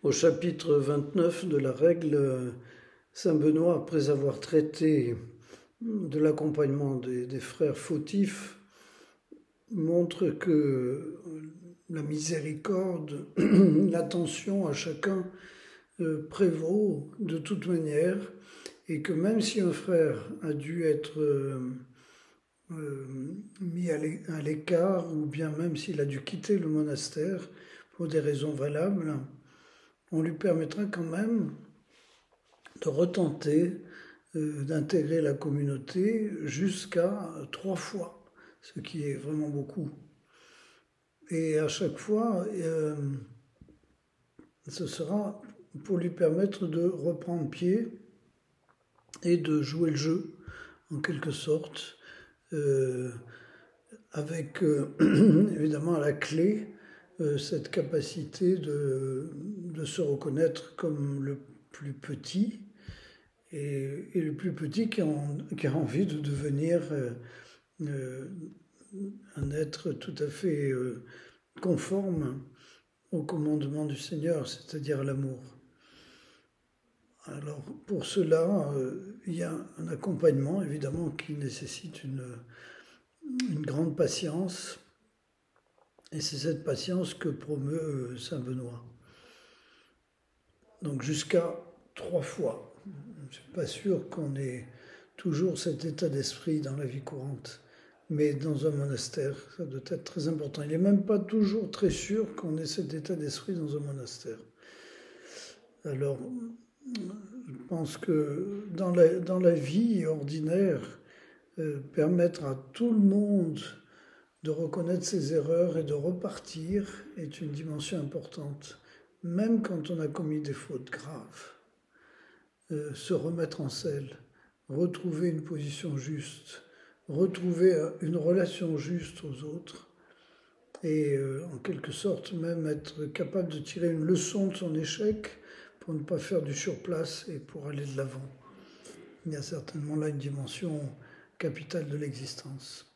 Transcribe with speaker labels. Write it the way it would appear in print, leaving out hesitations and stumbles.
Speaker 1: Au chapitre 29 de la règle, saint Benoît, après avoir traité de l'accompagnement des frères fautifs, montre que la miséricorde, l'attention à chacun prévaut de toute manière, et que même si un frère a dû être mis à l'écart, ou bien même s'il a dû quitter le monastère pour des raisons valables, on lui permettra quand même de retenter d'intégrer la communauté jusqu'à 3 fois, ce qui est vraiment beaucoup. Et à chaque fois, ce sera pour lui permettre de reprendre pied et de jouer le jeu, en quelque sorte, avec évidemment à la clé cette capacité de se reconnaître comme le plus petit, et le plus petit qui a envie de devenir un être tout à fait conforme au commandement du Seigneur, c'est-à-dire l'amour. Alors pour cela, il y a un accompagnement évidemment qui nécessite une grande patience, et c'est cette patience que promeut saint Benoît. Donc jusqu'à 3 fois. Je ne suis pas sûr qu'on ait toujours cet état d'esprit dans la vie courante, mais dans un monastère, ça doit être très important. Il n'est même pas toujours très sûr qu'on ait cet état d'esprit dans un monastère. Alors, je pense que dans la vie ordinaire, permettre à tout le monde de reconnaître ses erreurs et de repartir est une dimension importante, même quand on a commis des fautes graves. Se remettre en selle, retrouver une position juste, retrouver une relation juste aux autres, et en quelque sorte même être capable de tirer une leçon de son échec pour ne pas faire du surplace et pour aller de l'avant. Il y a certainement là une dimension capitale de l'existence.